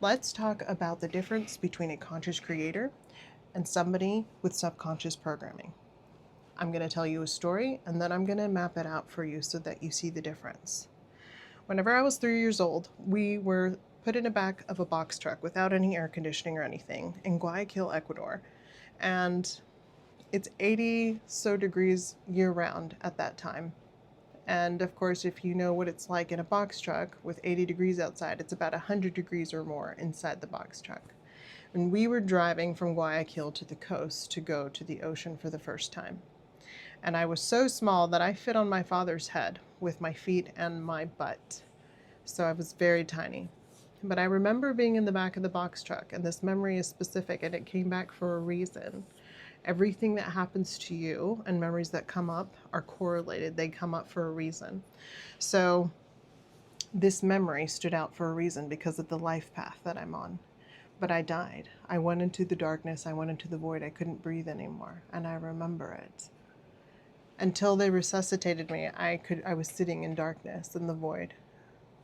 Let's talk about the difference between a conscious creator and somebody with subconscious programming. I'm going to tell you a story and then I'm going to map it out for you so that you see the difference. Whenever I was 3 years old, we were put in the back of a box truck without any air conditioning or anything in Guayaquil, Ecuador. And it's 80 so degrees year round at that time. And of course, if you know what it's like in a box truck with 80 degrees outside, it's about 100 degrees or more inside the box truck. And we were driving from Guayaquil to the coast to go to the ocean for the first time. And I was so small that I fit on my father's head with my feet and my butt. So I was very tiny. But I remember being in the back of the box truck, and this memory is specific and it came back for a reason. Everything that happens to you and memories that come up are correlated. They come up for a reason. So this memory stood out for a reason because of the life path that I'm on. But I died. I went into the darkness. I went into the void. I couldn't breathe anymore. And I remember it. Until they resuscitated me, I was sitting in darkness in the void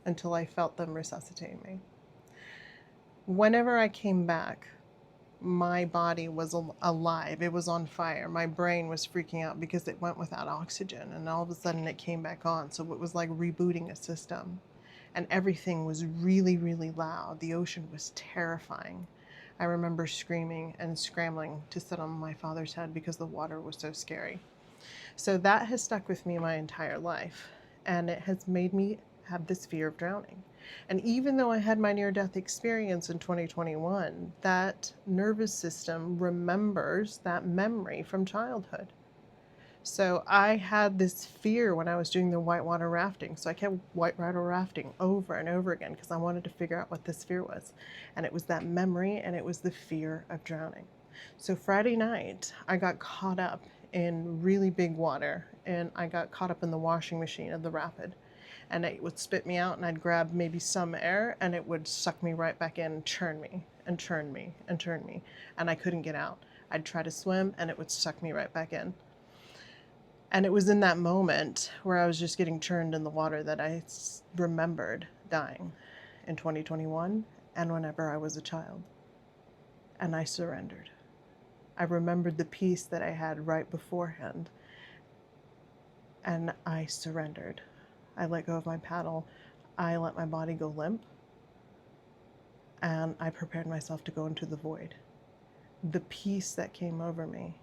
until I felt them resuscitate me. Whenever I came back, my body was alive. It was on fire. My brain was freaking out because it went without oxygen, and all of a sudden it came back on. So it was like rebooting a system, and everything was really, really loud. The ocean was terrifying. I remember screaming and scrambling to sit on my father's head because the water was so scary. So that has stuck with me my entire life, and it has made me have this fear of drowning. And even though I had my near-death experience in 2021, that nervous system remembers that memory from childhood. So I had this fear when I was doing the whitewater rafting. So I kept whitewater rafting over and over again because I wanted to figure out what this fear was. And it was that memory, and it was the fear of drowning. So Friday night, I got caught up in really big water, and I got caught up in the washing machine of the rapid. And it would spit me out, and I'd grab maybe some air, and it would suck me right back in and churn me and churn me and churn me. And I couldn't get out. I'd try to swim, and it would suck me right back in. And it was in that moment where I was just getting churned in the water that I remembered dying in 2021 and whenever I was a child. And I surrendered. I remembered the peace that I had right beforehand, and I surrendered. I let go of my paddle. I let my body go limp, and I prepared myself to go into the void. The peace that came over me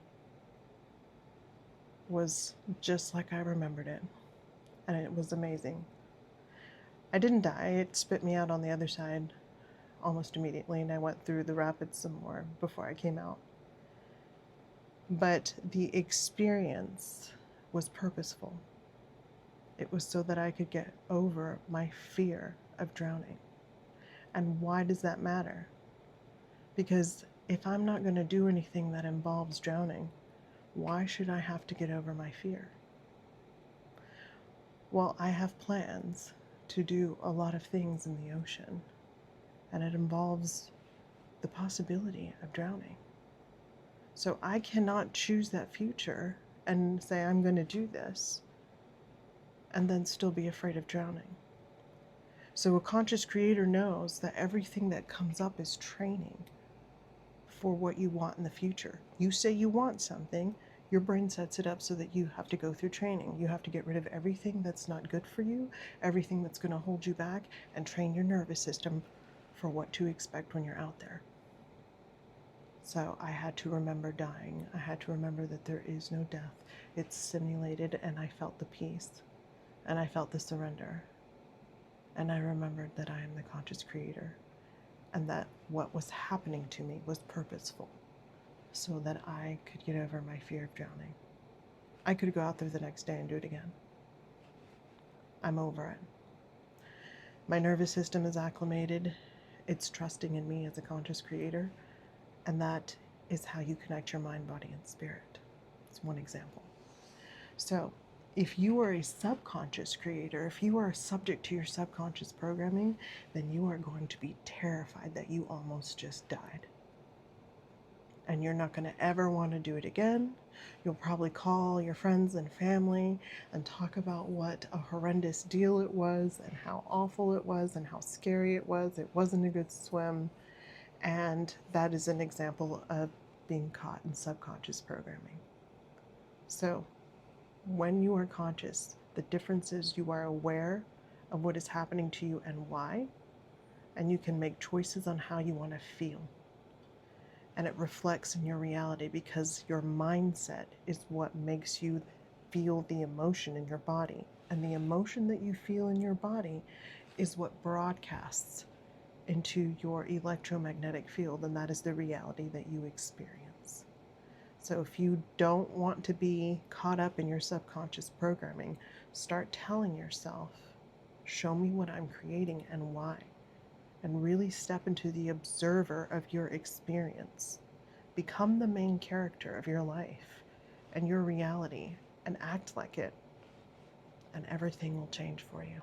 was just like I remembered it, and it was amazing. I didn't die. It spit me out on the other side almost immediately, and I went through the rapids some more before I came out. But the experience was purposeful. It was so that I could get over my fear of drowning. And why does that matter? Because if I'm not going to do anything that involves drowning, why should I have to get over my fear? Well, I have plans to do a lot of things in the ocean, and it involves the possibility of drowning. So I cannot choose that future and say I'm going to do this and then still be afraid of drowning. So a conscious creator knows that everything that comes up is training for what you want in the future. You say you want something, your brain sets it up so that you have to go through training. You have to get rid of everything that's not good for you, everything that's going to hold you back, and train your nervous system for what to expect when you're out there. So I had to remember dying. I had to remember that there is no death. It's simulated, and I felt the peace, and I felt the surrender. And I remembered that I am the conscious creator, and that what was happening to me was purposeful so that I could get over my fear of drowning. I could go out there the next day and do it again. I'm over it. My nervous system is acclimated. It's trusting in me as a conscious creator, and that is how you connect your mind, body, and spirit. It's one example. So if you are a subconscious creator, if you are subject to your subconscious programming, then you are going to be terrified that you almost just died. and you're not going to ever want to do it again. You'll probably call your friends and family and talk about what a horrendous deal it was and how awful it was and how scary it was. It wasn't a good swim. And that is an example of being caught in subconscious programming. So when you are conscious, the difference is you are aware of what is happening to you and why, and you can make choices on how you want to feel. And it reflects in your reality because your mindset is what makes you feel the emotion in your body. And the emotion that you feel in your body is what broadcasts into your electromagnetic field, and that is the reality that you experience. So if you don't want to be caught up in your subconscious programming, start telling yourself, show me what I'm creating and why. And really step into the observer of your experience. Become the main character of your life and your reality and act like it, and everything will change for you.